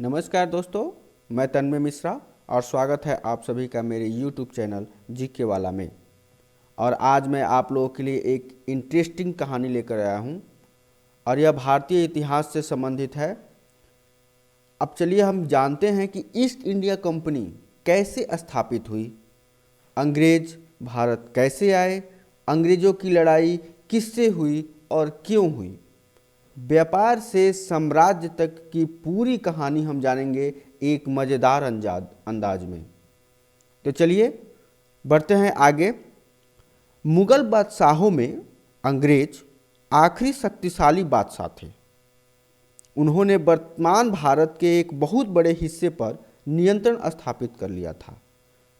नमस्कार दोस्तों, मैं तन्मय मिश्रा और स्वागत है आप सभी का मेरे YouTube चैनल जीके वाला में। और आज मैं आप लोगों के लिए एक इंटरेस्टिंग कहानी लेकर आया हूँ और यह भारतीय इतिहास से संबंधित है। अब चलिए हम जानते हैं कि ईस्ट इंडिया कंपनी कैसे स्थापित हुई, अंग्रेज भारत कैसे आए, अंग्रेज़ों की लड़ाई किससे हुई और क्यों हुई। व्यापार से साम्राज्य तक की पूरी कहानी हम जानेंगे एक मज़ेदार अंदाज में। तो चलिए बढ़ते हैं आगे। मुगल बादशाहों में अंग्रेज आखिरी शक्तिशाली बादशाह थे। उन्होंने वर्तमान भारत के एक बहुत बड़े हिस्से पर नियंत्रण स्थापित कर लिया था।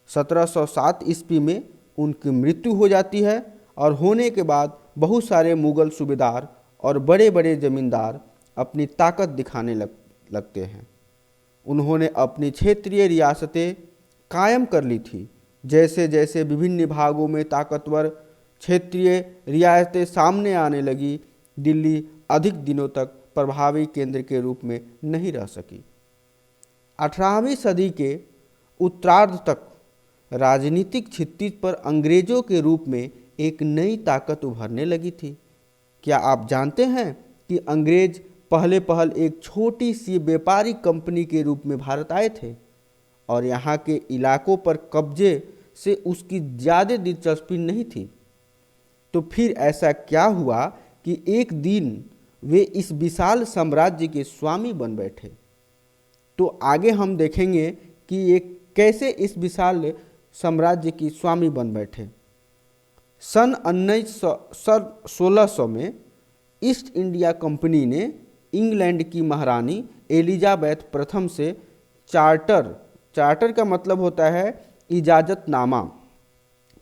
1707 ईस्वी में उनकी मृत्यु हो जाती है और होने के बाद बहुत सारे मुगल सूबेदार और बड़े बड़े जमींदार अपनी ताकत दिखाने लगते हैं। उन्होंने अपनी क्षेत्रीय रियासतें कायम कर ली थी। जैसे जैसे विभिन्न भागों में ताकतवर क्षेत्रीय रियासतें सामने आने लगी, दिल्ली अधिक दिनों तक प्रभावी केंद्र के रूप में नहीं रह सकी। 18वीं सदी के उत्तरार्ध तक राजनीतिक क्षितिज पर अंग्रेजों के रूप में एक नई ताकत उभरने लगी थी। क्या आप जानते हैं कि अंग्रेज पहल एक छोटी सी व्यापारिक कंपनी के रूप में भारत आए थे और यहाँ के इलाकों पर कब्जे से उसकी ज़्यादा दिलचस्पी नहीं थी। तो फिर ऐसा क्या हुआ कि एक दिन वे इस विशाल साम्राज्य के स्वामी बन बैठे। तो आगे हम देखेंगे कि ये कैसे इस विशाल साम्राज्य की स्वामी बन बैठे। सन 1600 में ईस्ट इंडिया कंपनी ने इंग्लैंड की महारानी एलिजाबेथ प्रथम से चार्टर का मतलब होता है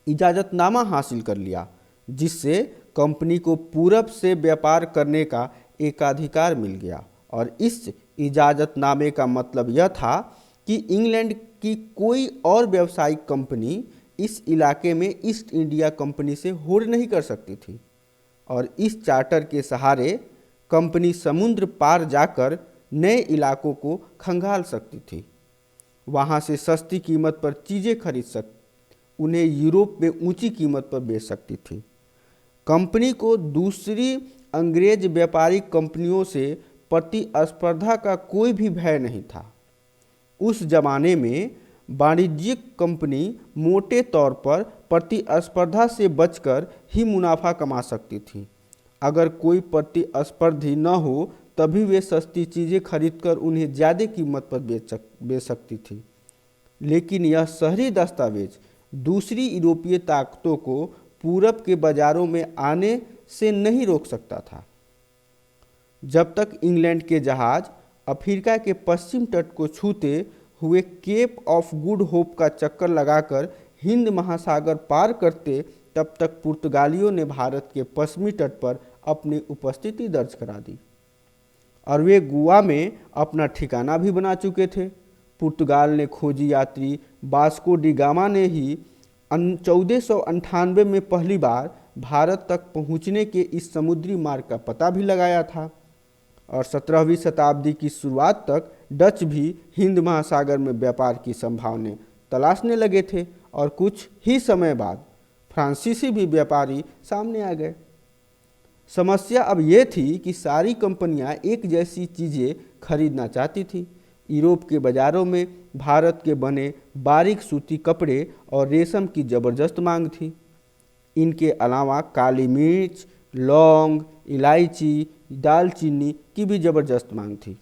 इजाज़तनामा हासिल कर लिया, जिससे कंपनी को पूरब से व्यापार करने का एकाधिकार मिल गया। और इस इजाज़तनामे का मतलब यह था कि इंग्लैंड की कोई और व्यावसायिक कंपनी इस इलाके में ईस्ट इंडिया कंपनी से होड़ नहीं कर सकती थी। और इस चार्टर के सहारे कंपनी समुद्र पार जाकर नए इलाकों को खंगाल सकती थी, वहाँ से सस्ती कीमत पर चीज़ें खरीद उन्हें यूरोप में ऊंची कीमत पर बेच सकती थी। कंपनी को दूसरी अंग्रेज व्यापारिक कंपनियों से प्रतिस्पर्धा का कोई भी भय नहीं था। उस जमाने में वाणिज्यिक कंपनी मोटे तौर पर प्रतिस्पर्धा से बचकर ही मुनाफा कमा सकती थी। अगर कोई प्रतिस्पर्धी न हो तभी वे सस्ती चीज़ें खरीदकर उन्हें ज़्यादा कीमत पर बेच सकती थी। लेकिन यह शहरी दस्तावेज दूसरी यूरोपीय ताकतों को पूरब के बाज़ारों में आने से नहीं रोक सकता था। जब तक इंग्लैंड के जहाज़ अफ्रीका के पश्चिम तट को छूते हुए केप ऑफ गुड होप का चक्कर लगाकर हिंद महासागर पार करते, तब तक पुर्तगालियों ने भारत के पश्चिमी तट पर अपनी उपस्थिति दर्ज करा दी और वे गोवा में अपना ठिकाना भी बना चुके थे। पुर्तगाल ने खोजी यात्री वास्को डी गामा ने ही 1498 में पहली बार भारत तक पहुंचने के इस समुद्री मार्ग का पता भी लगाया था और 17वीं शताब्दी की शुरुआत तक डच भी हिंद महासागर में व्यापार की संभावना तलाशने लगे थे और कुछ ही समय बाद फ्रांसीसी भी व्यापारी सामने आ गए। समस्या अब यह थी कि सारी कंपनियां एक जैसी चीज़ें खरीदना चाहती थी। यूरोप के बाज़ारों में भारत के बने बारीक सूती कपड़े और रेशम की ज़बरदस्त मांग थी। इनके अलावा काली मिर्च, लौंग, इलायची, दालचीनी की भी ज़बरदस्त मांग थी।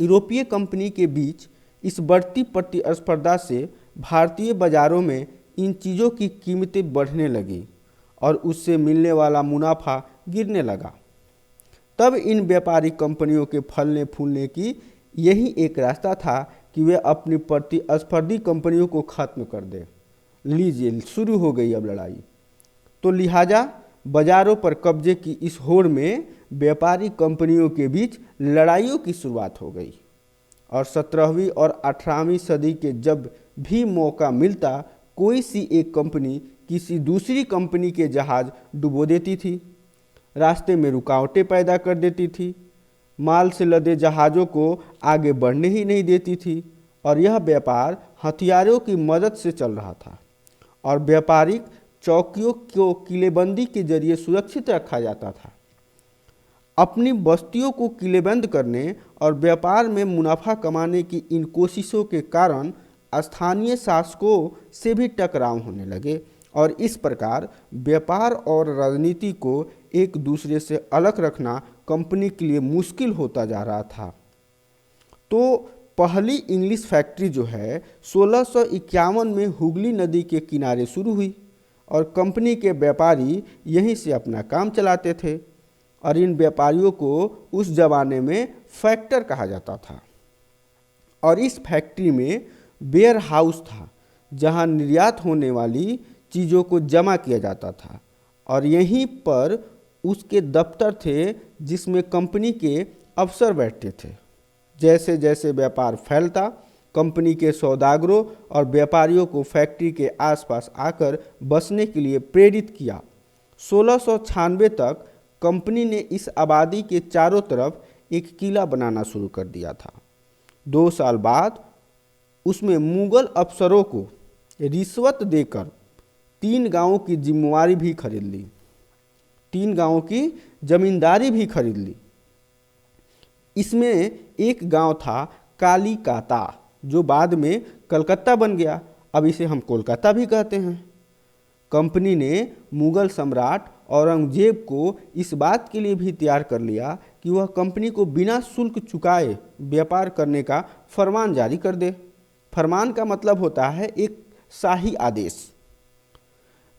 यूरोपीय कंपनी के बीच इस बढ़ती प्रतिस्पर्धा से भारतीय बाज़ारों में इन चीज़ों की कीमतें बढ़ने लगी और उससे मिलने वाला मुनाफा गिरने लगा। तब इन व्यापारिक कंपनियों के फलने फूलने की यही एक रास्ता था कि वे अपनी प्रतिस्पर्धी कंपनियों को खत्म कर दें। लीजिए, शुरू हो गई अब लड़ाई। तो लिहाजा बाज़ारों पर कब्जे की इस होड़ में व्यापारी कंपनियों के बीच लड़ाइयों की शुरुआत हो गई और 17वीं और 18वीं सदी के जब भी मौका मिलता, कोई सी एक कंपनी किसी दूसरी कंपनी के जहाज़ डुबो देती थी, रास्ते में रुकावटें पैदा कर देती थी। माल से लदे जहाज़ों को आगे बढ़ने ही नहीं देती थी और यह व्यापार हथियारों की मदद से चल रहा था और व्यापारिक चौकियों को किलेबंदी के जरिए सुरक्षित रखा जाता था। अपनी बस्तियों को किलेबंद करने और व्यापार में मुनाफा कमाने की इन कोशिशों के कारण स्थानीय शासकों से भी टकराव होने लगे और इस प्रकार व्यापार और राजनीति को एक दूसरे से अलग रखना कंपनी के लिए मुश्किल होता जा रहा था। तो पहली इंग्लिश फैक्ट्री जो है 1651 में हुगली नदी के किनारे शुरू हुई और कंपनी के व्यापारी यहीं से अपना काम चलाते थे और इन व्यापारियों को उस ज़माने में फैक्टर कहा जाता था। और इस फैक्ट्री में वेयर हाउस था जहां निर्यात होने वाली चीज़ों को जमा किया जाता था और यहीं पर उसके दफ्तर थे जिसमें कंपनी के अफसर बैठते थे। जैसे जैसे व्यापार फैलता, कंपनी के सौदागरों और व्यापारियों को फैक्ट्री के आसपास आकर बसने के लिए प्रेरित किया। 1696 तक कंपनी ने इस आबादी के चारों तरफ एक किला बनाना शुरू कर दिया था। 2 साल बाद उसमें मुगल अफसरों को रिश्वत देकर 3 गांवों की जिम्मेवारी भी खरीद ली, 3 गांवों की जमींदारी भी खरीद ली। इसमें एक गांव था कालीकाता जो बाद में कलकत्ता बन गया, अब इसे हम कोलकाता भी कहते हैं। कंपनी ने मुगल सम्राट औरंगजेब को इस बात के लिए भी तैयार कर लिया कि वह कंपनी को बिना शुल्क चुकाए व्यापार करने का फरमान जारी कर दे। फरमान का मतलब होता है एक शाही आदेश।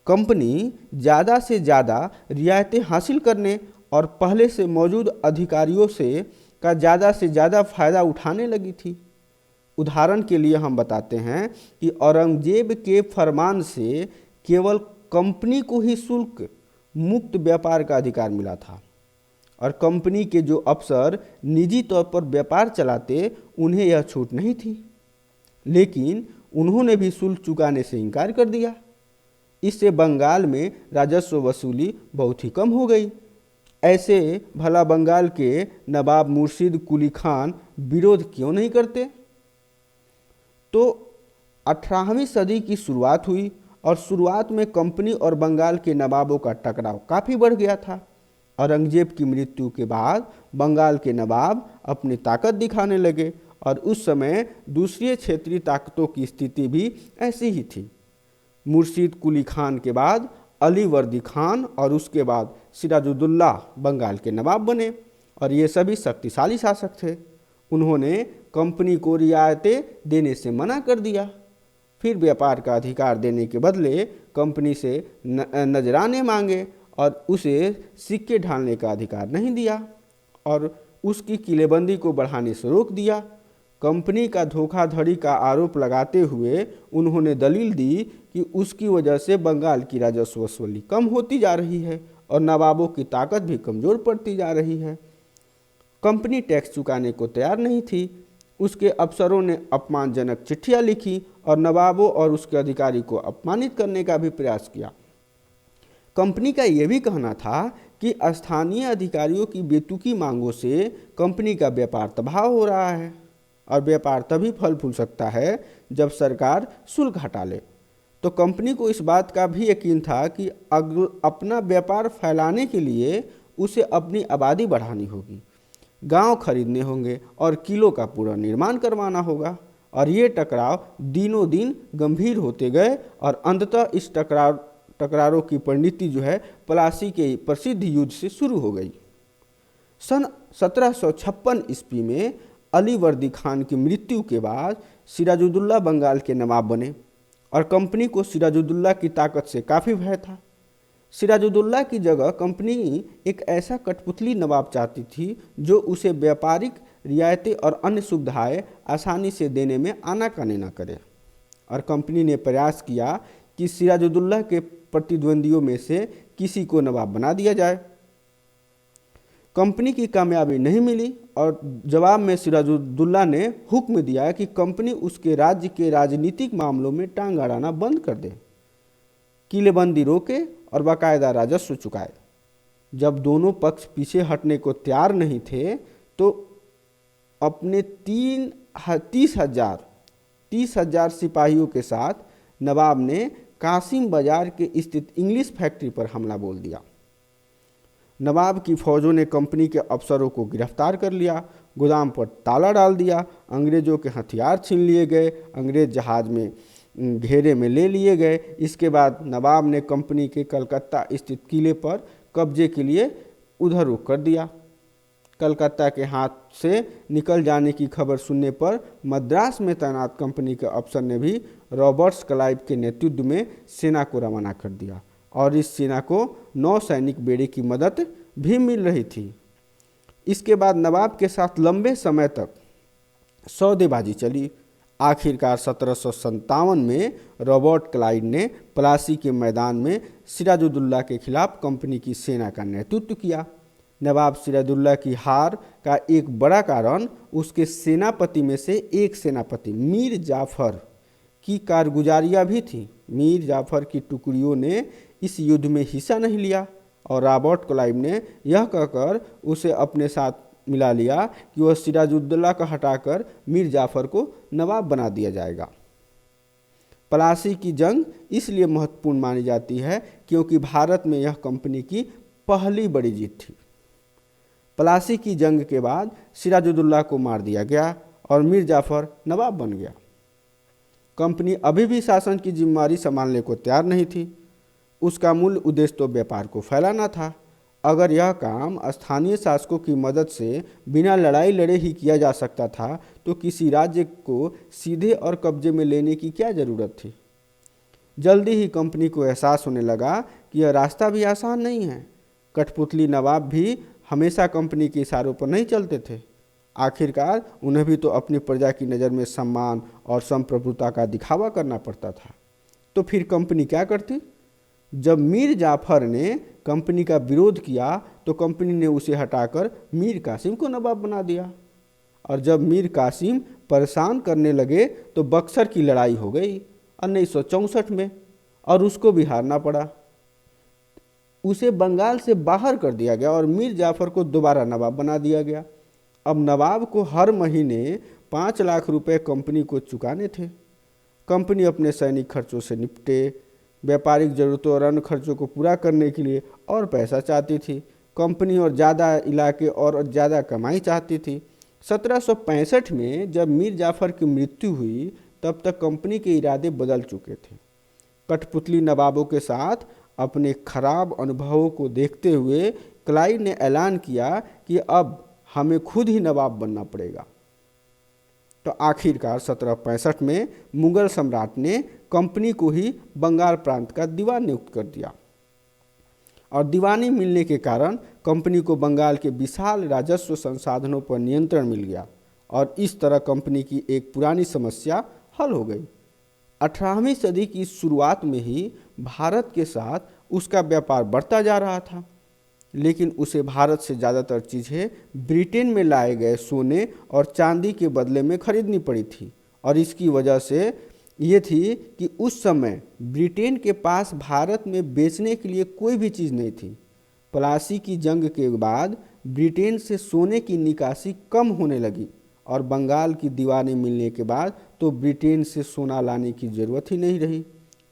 कंपनी ज़्यादा से ज़्यादा रियायतें हासिल करने और पहले से मौजूद अधिकारियों से का ज़्यादा से ज़्यादा फ़ायदा उठाने लगी थी। उदाहरण के लिए हम बताते हैं कि औरंगजेब के फरमान से केवल कंपनी को ही शुल्क मुक्त व्यापार का अधिकार मिला था और कंपनी के जो अफसर निजी तौर पर व्यापार चलाते उन्हें यह छूट नहीं थी, लेकिन उन्होंने भी शुल्क चुकाने से इनकार कर दिया। इससे बंगाल में राजस्व वसूली बहुत ही कम हो गई। ऐसे भला बंगाल के नवाब मुर्शिद कुली खान विरोध क्यों नहीं करते? तो 18वीं सदी की शुरुआत हुई और शुरुआत में कंपनी और बंगाल के नवाबों का टकराव काफ़ी बढ़ गया था। औरंगजेब की मृत्यु के बाद बंगाल के नवाब अपनी ताकत दिखाने लगे और उस समय दूसरी क्षेत्रीय ताकतों की स्थिति भी ऐसी ही थी। मुर्शिद कुली खान के बाद अली वर्दी खान और उसके बाद सिराजुद्दौला बंगाल के नवाब बने और ये सभी शक्तिशाली शासक थे। उन्होंने कंपनी को रियायतें देने से मना कर दिया, फिर व्यापार का अधिकार देने के बदले कंपनी से नजराने मांगे और उसे सिक्के ढालने का अधिकार नहीं दिया और उसकी किलेबंदी को बढ़ाने से रोक दिया। कंपनी का धोखाधड़ी का आरोप लगाते हुए उन्होंने दलील दी कि उसकी वजह से बंगाल की राजस्व वसूली कम होती जा रही है और नवाबों की ताकत भी कमज़ोर पड़ती जा रही है। कंपनी टैक्स चुकाने को तैयार नहीं थी। उसके अफसरों ने अपमानजनक चिट्ठियां लिखी और नवाबों और उसके अधिकारी को अपमानित करने का भी प्रयास किया। कंपनी का यह भी कहना था कि स्थानीय अधिकारियों की बेतुकी मांगों से कंपनी का व्यापार तबाह हो रहा है और व्यापार तभी फल फूल सकता है जब सरकार शुल्क हटा ले। तो कंपनी को इस बात का भी यकीन था कि अपना व्यापार फैलाने के लिए उसे अपनी आबादी बढ़ानी होगी, गांव खरीदने होंगे और किलों का पूरा निर्माण करवाना होगा। और ये टकराव दिनों दिन गंभीर होते गए और अंततः इस टकरारों की परिणति जो है प्लासी के प्रसिद्ध युद्ध से शुरू हो गई। सन 1756 ईस्वी में अली वर्दी खान की मृत्यु के बाद सिराजुद्दौला बंगाल के नवाब बने और कंपनी को सिराजुद्दौला की ताकत से काफ़ी भय था। सिराजुद्दौला की जगह कंपनी एक ऐसा कठपुतली नवाब चाहती थी जो उसे व्यापारिक रियायतें और अन्य सुविधाएं आसानी से देने में आनाकानी न करे और कंपनी ने प्रयास किया कि सिराजुद्दौला के प्रतिद्वंदियों में से किसी को नवाब बना दिया जाए। कंपनी की कामयाबी नहीं मिली और जवाब में सिराजुद्दौला ने हुक्म दिया कि कंपनी उसके राज्य के राजनीतिक मामलों में टांग अड़ाना बंद कर दे, किलेबंदी रोके और बाकायदा राजस्व चुकाए। जब दोनों पक्ष पीछे हटने को तैयार नहीं थे तो अपने 30,000 सिपाहियों के साथ नवाब ने कासिम बाजार के स्थित इंग्लिश फैक्ट्री पर हमला बोल दिया। नवाब की फौजों ने कंपनी के अफसरों को गिरफ्तार कर लिया, गोदाम पर ताला डाल दिया, अंग्रेजों के हथियार छीन लिए गए, अंग्रेज जहाज में घेरे में ले लिए गए। इसके बाद नवाब ने कंपनी के कलकत्ता स्थित किले पर कब्जे के लिए उधर रुख कर दिया। कलकत्ता के हाथ से निकल जाने की खबर सुनने पर मद्रास में तैनात कंपनी के अफसर ने भी रॉबर्ट्स क्लाइव के नेतृत्व में सेना को रवाना कर दिया और इस सेना को 9 सैनिक बेड़े की मदद भी मिल रही थी। इसके बाद नवाब के साथ लंबे समय तक सौदेबाजी चली। आखिरकार 1757 में रॉबर्ट क्लाइव ने प्लासी के मैदान में सिराजुद्दौला के खिलाफ कंपनी की सेना का नेतृत्व किया। नवाब सिराजुद्दौला की हार का एक बड़ा कारण उसके सेनापति में से एक सेनापति मीर जाफर की कारगुजारियाँ भी थी। मीर जाफर की टुकड़ियों ने इस युद्ध में हिस्सा नहीं लिया और रॉबर्ट क्लाइव ने यह कहकर उसे अपने साथ मिला लिया कि वह सिराजुद्दौला को हटाकर मीर जाफर को नवाब बना दिया जाएगा। प्लासी की जंग इसलिए महत्वपूर्ण मानी जाती है क्योंकि भारत में यह कंपनी की पहली बड़ी जीत थी। प्लासी की जंग के बाद सिराजुद्दौला को मार दिया गया और मीर जाफर नवाब बन गया। कंपनी अभी भी शासन की जिम्मेदारी संभालने को तैयार नहीं थी। उसका मूल उद्देश्य तो व्यापार को फैलाना था। अगर यह काम स्थानीय शासकों की मदद से बिना लड़ाई लड़े ही किया जा सकता था तो किसी राज्य को सीधे और कब्जे में लेने की क्या ज़रूरत थी। जल्दी ही कंपनी को एहसास होने लगा कि यह रास्ता भी आसान नहीं है। कठपुतली नवाब भी हमेशा कंपनी के इशारों पर नहीं चलते थे। आखिरकार उन्हें भी तो अपनी प्रजा की नज़र में सम्मान और संप्रभुता का दिखावा करना पड़ता था। तो फिर कंपनी क्या करती? जब मीर जाफर ने कंपनी का विरोध किया तो कंपनी ने उसे हटाकर मीर कासिम को नवाब बना दिया और जब मीर कासिम परेशान करने लगे तो बक्सर की लड़ाई हो गई 1964 में और उसको भी हारना पड़ा। उसे बंगाल से बाहर कर दिया गया और मीर जाफर को दोबारा नवाब बना दिया गया। अब नवाब को हर महीने 5 लाख रुपए कंपनी को चुकाने थे। कंपनी अपने सैनिक खर्चों से निपटे, व्यापारिक जरूरतों और अन्य खर्चों को पूरा करने के लिए और पैसा चाहती थी। कंपनी और ज़्यादा इलाके और ज़्यादा कमाई चाहती थी। 1765 में जब मीर जाफर की मृत्यु हुई तब तक कंपनी के इरादे बदल चुके थे। कठपुतली नवाबों के साथ अपने खराब अनुभवों को देखते हुए क्लाइव ने ऐलान किया कि अब हमें खुद ही नवाब बनना पड़ेगा। तो आखिरकार 1765 में मुगल सम्राट ने कंपनी को ही बंगाल प्रांत का दीवान नियुक्त कर दिया और दीवानी मिलने के कारण कंपनी को बंगाल के विशाल राजस्व संसाधनों पर नियंत्रण मिल गया और इस तरह कंपनी की एक पुरानी समस्या हल हो गई। 18वीं सदी की शुरुआत में ही भारत के साथ उसका व्यापार बढ़ता जा रहा था, लेकिन उसे भारत से ज़्यादातर चीज़ें ब्रिटेन में लाए गए सोने और चांदी के बदले में खरीदनी पड़ी थी और इसकी वजह से ये थी कि उस समय ब्रिटेन के पास भारत में बेचने के लिए कोई भी चीज़ नहीं थी। प्लासी की जंग के बाद ब्रिटेन से सोने की निकासी कम होने लगी और बंगाल की दीवानी मिलने के बाद तो ब्रिटेन से सोना लाने की ज़रूरत ही नहीं रही।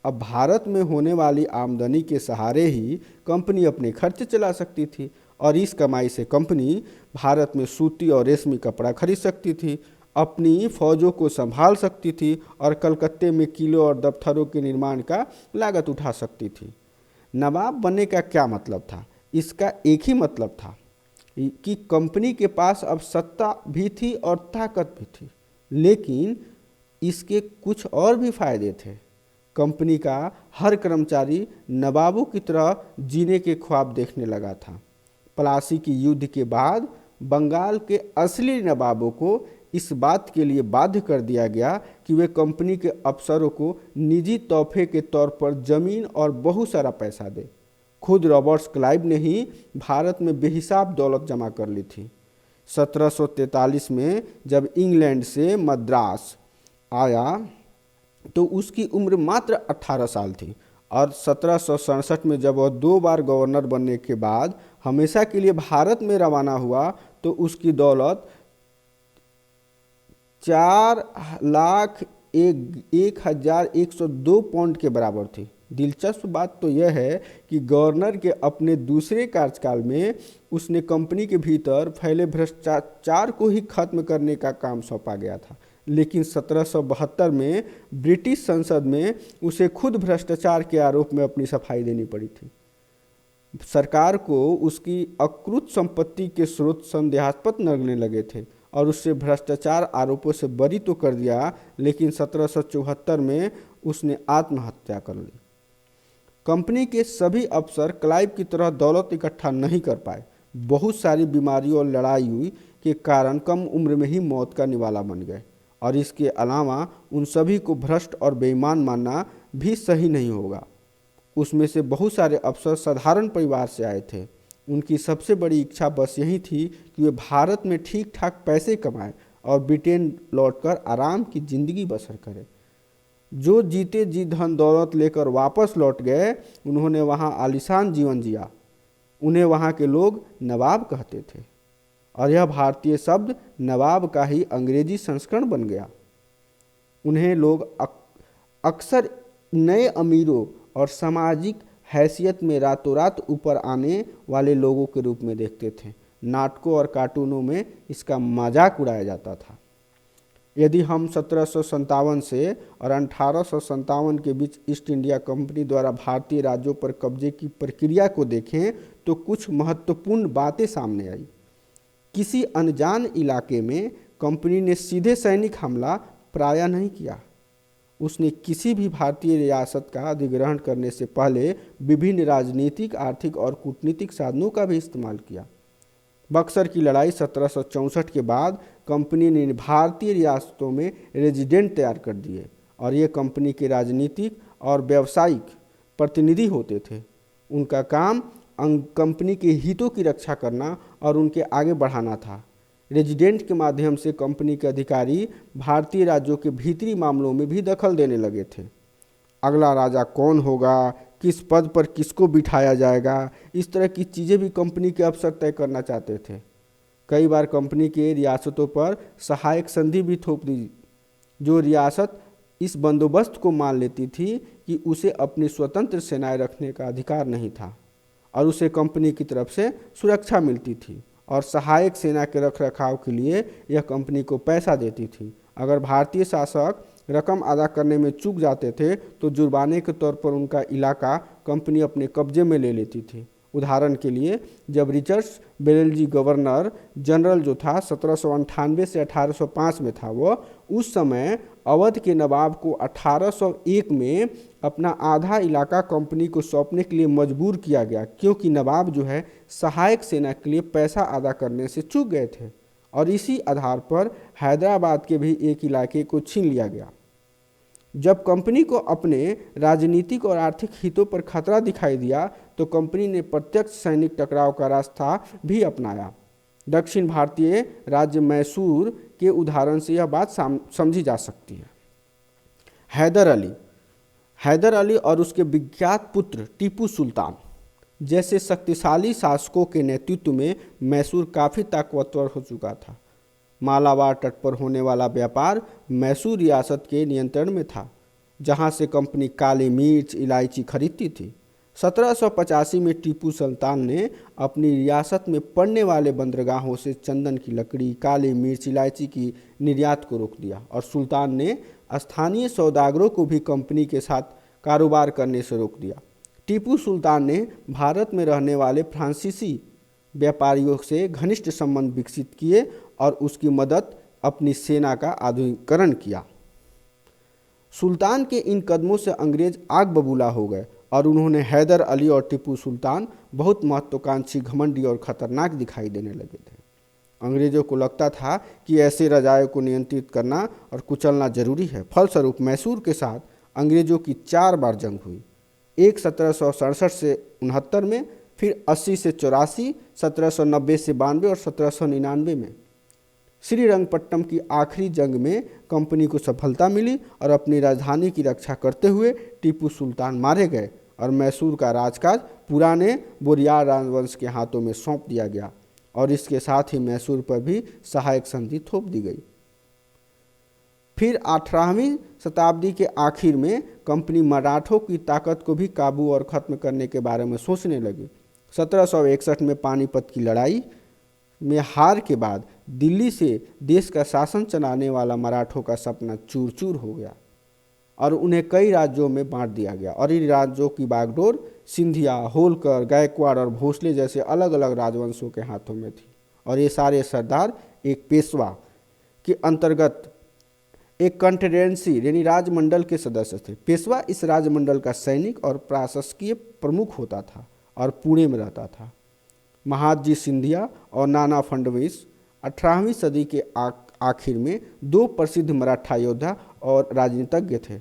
अब भारत में होने वाली आमदनी के सहारे ही कंपनी अपने खर्च चला सकती थी और इस कमाई से कंपनी भारत में सूती और रेशमी कपड़ा खरीद सकती थी, अपनी फौजों को संभाल सकती थी और कलकत्ते में किलों और दफ्तरों के निर्माण का लागत उठा सकती थी। नवाब बनने का क्या मतलब था? इसका एक ही मतलब था कि कंपनी के पास अब सत्ता भी थी और ताकत भी थी, लेकिन इसके कुछ और भी फायदे थे। कंपनी का हर कर्मचारी नवाबों की तरह जीने के ख्वाब देखने लगा था। प्लासी की युद्ध के बाद बंगाल के असली नवाबों को इस बात के लिए बाध्य कर दिया गया कि वे कंपनी के अफसरों को निजी तोहफे के तौर पर ज़मीन और बहुत सारा पैसा दें। खुद रॉबर्ट्स क्लाइव ने ही भारत में बेहिसाब दौलत जमा कर ली थी। 1743 में जब इंग्लैंड से मद्रास आया तो उसकी उम्र मात्र 18 साल थी और 1767 में जब वह 2 बार गवर्नर बनने के बाद हमेशा के लिए भारत में रवाना हुआ तो उसकी दौलत 4,01,102 पाउंड के बराबर थी। दिलचस्प बात तो यह है कि गवर्नर के अपने दूसरे कार्यकाल में उसने कंपनी के भीतर फैले भ्रष्टाचार को ही खत्म करने का काम सौंपा गया था, लेकिन 1772 में ब्रिटिश संसद में उसे खुद भ्रष्टाचार के आरोप में अपनी सफाई देनी पड़ी थी। सरकार को उसकी अकृत संपत्ति के स्रोत संदेहास्पद लगने लगे थे और उससे भ्रष्टाचार आरोपों से बरी तो कर दिया, लेकिन 1774 में उसने आत्महत्या कर ली। कंपनी के सभी अफसर क्लाइव की तरह दौलत इकट्ठा नहीं कर पाए। बहुत सारी बीमारियों और लड़ाई के कारण कम उम्र में ही मौत का निवाला बन गए, और इसके अलावा उन सभी को भ्रष्ट और बेईमान मानना भी सही नहीं होगा। उसमें से बहुत सारे अफसर साधारण परिवार से आए थे। उनकी सबसे बड़ी इच्छा बस यही थी कि वे भारत में ठीक ठाक पैसे कमाएं और ब्रिटेन लौटकर आराम की जिंदगी बसर करें। जो जीते जी धन दौलत लेकर वापस लौट गए, उन्होंने वहाँ आलीशान जीवन जिया। उन्हें वहाँ के लोग नवाब कहते थे, और यह भारतीय शब्द नवाब का ही अंग्रेजी संस्करण बन गया। उन्हें लोग अक्सर नए अमीरों और सामाजिक हैसियत में रातों रात ऊपर आने वाले लोगों के रूप में देखते थे। नाटकों और कार्टूनों में इसका मजाक उड़ाया जाता था। यदि हम 1757 से और 1857 के बीच ईस्ट इंडिया कंपनी द्वारा भारतीय राज्यों पर कब्जे की प्रक्रिया को देखें तो कुछ महत्वपूर्ण बातें सामने आई। किसी अनजान इलाके में कंपनी ने सीधे सैनिक हमला प्रायः नहीं किया। उसने किसी भी भारतीय रियासत का अधिग्रहण करने से पहले विभिन्न राजनीतिक, आर्थिक और कूटनीतिक साधनों का भी इस्तेमाल किया। बक्सर की लड़ाई 1764 के बाद कंपनी ने भारतीय रियासतों में रेजिडेंट तैयार कर दिए, और ये कंपनी के राजनीतिक और व्यावसायिक प्रतिनिधि होते थे। उनका काम कंपनी के हितों की रक्षा करना और उनके आगे बढ़ाना था। रेजिडेंट के माध्यम से कंपनी के अधिकारी भारतीय राज्यों के भीतरी मामलों में भी दखल देने लगे थे। अगला राजा कौन होगा, किस पद पर किसको बिठाया जाएगा, इस तरह की चीज़ें भी कंपनी के अफसर तय करना चाहते थे। कई बार कंपनी के रियासतों पर सहायक संधि भी थोप दी। जो रियासत इस बंदोबस्त को मान लेती थी कि उसे अपनी स्वतंत्र सेनाएं रखने का अधिकार नहीं था और उसे कंपनी की तरफ से सुरक्षा मिलती थी, और सहायक सेना के रख रखाव के लिए यह कंपनी को पैसा देती थी। अगर भारतीय शासक रकम अदा करने में चूक जाते थे तो जुर्माने के तौर पर उनका इलाका कंपनी अपने कब्जे में ले लेती थी। उदाहरण के लिए, जब रिचर्ड्स बेरेलजी गवर्नर जनरल जो था 1798 से 1805 में था, वो उस समय अवध के नवाब को 1801 में अपना आधा इलाका कंपनी को सौंपने के लिए मजबूर किया गया, क्योंकि नवाब जो है सहायक सेना के लिए पैसा अदा करने से चूक गए थे, और इसी आधार पर हैदराबाद के भी एक इलाके को छीन लिया गया। जब कंपनी को अपने राजनीतिक और आर्थिक हितों पर खतरा दिखाई दिया तो कंपनी ने प्रत्यक्ष सैनिक टकराव का रास्ता भी अपनाया। दक्षिण भारतीय राज्य मैसूर के उदाहरण से यह बात समझी जा सकती है। हैदर अली और उसके विख्यात पुत्र टीपू सुल्तान जैसे शक्तिशाली शासकों के नेतृत्व में मैसूर काफ़ी ताकतवर हो चुका था। मालाबार तट पर होने वाला व्यापार मैसूर रियासत के नियंत्रण में था, जहां से कंपनी काली मिर्च, इलायची खरीदती थी। 1785 में टीपू सुल्तान ने अपनी रियासत में पड़ने वाले बंदरगाहों से चंदन की लकड़ी, काली मिर्च, इलायची की निर्यात को रोक दिया, और सुल्तान ने स्थानीय सौदागरों को भी कंपनी के साथ कारोबार करने से रोक दिया। टीपू सुल्तान ने भारत में रहने वाले फ्रांसीसी व्यापारियों से घनिष्ठ संबंध विकसित किए और उसकी मदद अपनी सेना का आधुनिकीकरण किया। सुल्तान के इन कदमों से अंग्रेज आग बबूला हो गए और उन्होंने हैदर अली और टीपू सुल्तान बहुत महत्वाकांक्षी, घमंडी और खतरनाक दिखाई देने लगे थे। अंग्रेजों को लगता था कि ऐसे राजाओं को नियंत्रित करना और कुचलना जरूरी है। फलस्वरूप मैसूर के साथ अंग्रेजों की 4 बार जंग हुई, एक 1767 से 69 में, फिर 80 से 84, 1790 से 92 और 1799 में। श्रीरंगपट्टनम की आखिरी जंग में कंपनी को सफलता मिली और अपनी राजधानी की रक्षा करते हुए टीपू सुल्तान मारे गए और मैसूर का राजकाज पुराने बोरियार राजवंश के हाथों में सौंप दिया गया। और इसके साथ ही मैसूर पर भी सहायक संधि थोप दी गई। फिर 18वीं शताब्दी के आखिर में कंपनी मराठों की ताकत को भी काबू और ख़त्म करने के बारे में सोचने लगी। 1761 में पानीपत की लड़ाई में हार के बाद दिल्ली से देश का शासन चलाने वाला मराठों का सपना चूर चूर हो गया और उन्हें कई राज्यों में बांट दिया गया और इन राज्यों की बागडोर सिंधिया, होलकर, गायकवाड़ और भोसले जैसे अलग अलग राजवंशों के हाथों में थी और ये सारे सरदार एक पेशवा के अंतर्गत एक कॉन्फेडरेंसी यानी राजमंडल के सदस्य थे। पेशवा इस राजमंडल का सैनिक और प्रशासकीय प्रमुख होता था और पुणे में रहता था। महादजी सिंधिया और नाना फडणवीस 18वीं सदी के आखिर में दो प्रसिद्ध मराठा योद्धा और राजनीतिज्ञ थे।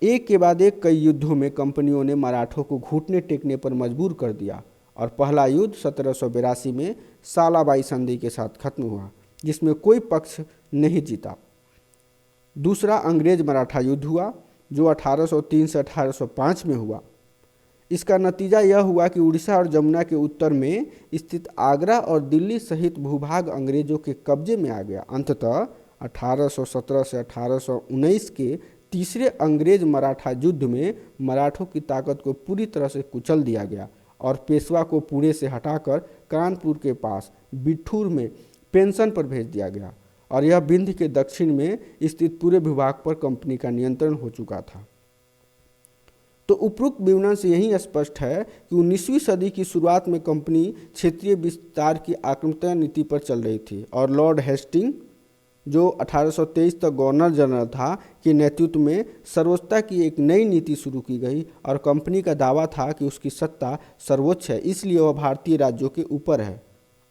एक के बाद एक कई युद्धों में कंपनियों ने मराठों को घुटने टेकने पर मजबूर कर दिया और पहला युद्ध 1782 में सालाबाई संधि के साथ खत्म हुआ, जिसमें कोई पक्ष नहीं जीता। दूसरा अंग्रेज मराठा युद्ध हुआ जो 1803 से 1805 में हुआ। इसका नतीजा यह हुआ कि उड़ीसा और जमुना के उत्तर में स्थित आगरा और दिल्ली सहित भूभाग अंग्रेजों के कब्जे में आ गया। अंततः 1817 से 1819 के तीसरे अंग्रेज मराठा युद्ध में मराठों की ताकत को पूरी तरह से कुचल दिया गया और पेशवा को पुणे से हटाकर कानपुर के पास बिठूर में पेंशन पर भेज दिया गया और यह विंध्य के दक्षिण में स्थित पूरे भूभाग पर कंपनी का नियंत्रण हो चुका था। तो उपरोक्त विवरण से यही स्पष्ट है कि 19वीं सदी की शुरुआत में कंपनी क्षेत्रीय विस्तार की आक्रमकता नीति पर चल रही थी और लॉर्ड हेस्टिंग जो 1823 तक गवर्नर जनरल था के नेतृत्व में सर्वोच्चता की एक नई नीति शुरू की गई और कंपनी का दावा था कि उसकी सत्ता सर्वोच्च है, इसलिए वह भारतीय राज्यों के ऊपर है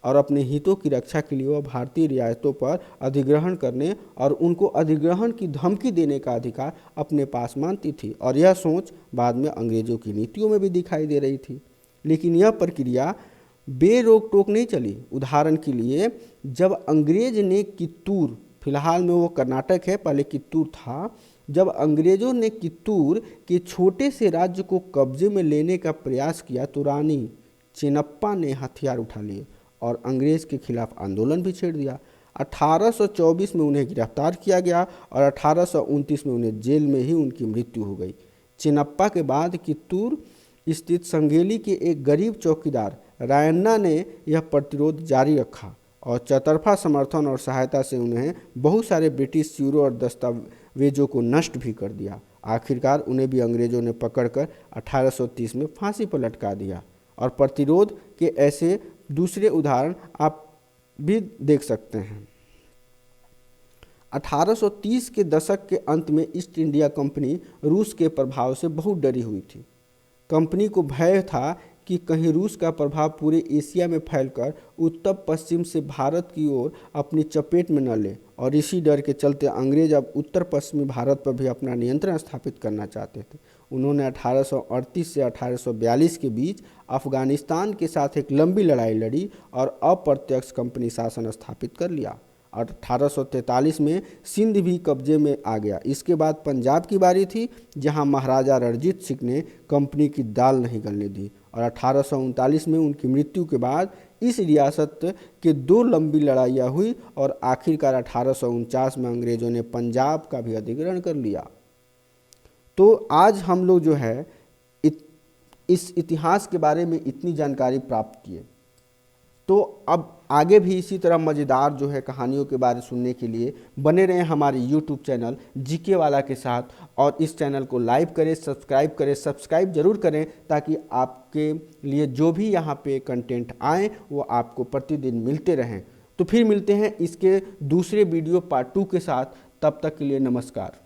और अपने हितों की रक्षा के लिए वह भारतीय रियासतों पर अधिग्रहण करने और उनको अधिग्रहण की धमकी देने का अधिकार अपने पास मानती थी और यह सोच बाद में अंग्रेजों की नीतियों में भी दिखाई दे रही थी। लेकिन यह प्रक्रिया बेरोक टोक नहीं चली। उदाहरण के लिए जब अंग्रेज ने कित्तूर, फिलहाल में वो कर्नाटक है, पहले कित्तूर था, जब अंग्रेजों ने कित्तूर के छोटे से राज्य को कब्जे में लेने का प्रयास किया तो रानी चेन्नप्पा ने हथियार उठा लिए और अंग्रेज के खिलाफ आंदोलन भी छेड़ दिया। 1824 में उन्हें गिरफ्तार किया गया और 1829 में उन्हें जेल में ही उनकी मृत्यु हो गई। चेन्नप्पा के बाद कित्तूर स्थित संगेली के एक गरीब चौकीदार रायन्ना ने यह प्रतिरोध जारी रखा और चौतरफा समर्थन और सहायता से उन्हें बहुत सारे ब्रिटिश सिरों और दस्तावेजों को नष्ट भी कर दिया। आखिरकार उन्हें भी अंग्रेजों ने पकड़कर 1830 में फांसी पर लटका दिया और प्रतिरोध के ऐसे दूसरे उदाहरण आप भी देख सकते हैं। 1830 के दशक के अंत में ईस्ट इंडिया कंपनी रूस के प्रभाव से बहुत डरी हुई थी। कंपनी को भय था कि कहीं रूस का प्रभाव पूरे एशिया में फैलकर उत्तर पश्चिम से भारत की ओर अपनी चपेट में न ले और इसी डर के चलते अंग्रेज अब उत्तर पश्चिमी भारत पर भी अपना नियंत्रण स्थापित करना चाहते थे। उन्होंने 1838 से 1842 के बीच अफगानिस्तान के साथ एक लंबी लड़ाई लड़ी और अप्रत्यक्ष कंपनी शासन स्थापित कर लिया और 1843 में सिंध भी कब्जे में आ गया। इसके बाद पंजाब की बारी थी, जहां महाराजा रणजीत सिंह ने कंपनी की दाल नहीं गलने दी और 1839 में उनकी मृत्यु के बाद इस रियासत के दो लंबी लड़ाइयाँ हुई और आखिरकार 1849 में अंग्रेजों ने पंजाब का भी अधिग्रहण कर लिया। तो आज हम लोग जो है इस इतिहास के बारे में इतनी जानकारी प्राप्त किए, तो अब आगे भी इसी तरह मज़ेदार जो है कहानियों के बारे सुनने के लिए बने रहें हमारे YouTube चैनल जीके वाला के साथ और इस चैनल को लाइक करें, सब्सक्राइब जरूर करें ताकि आपके लिए जो भी यहाँ पे कंटेंट आए वो आपको प्रतिदिन मिलते रहें। तो फिर मिलते हैं इसके दूसरे वीडियो पार्ट 2 के साथ, तब तक के लिए नमस्कार।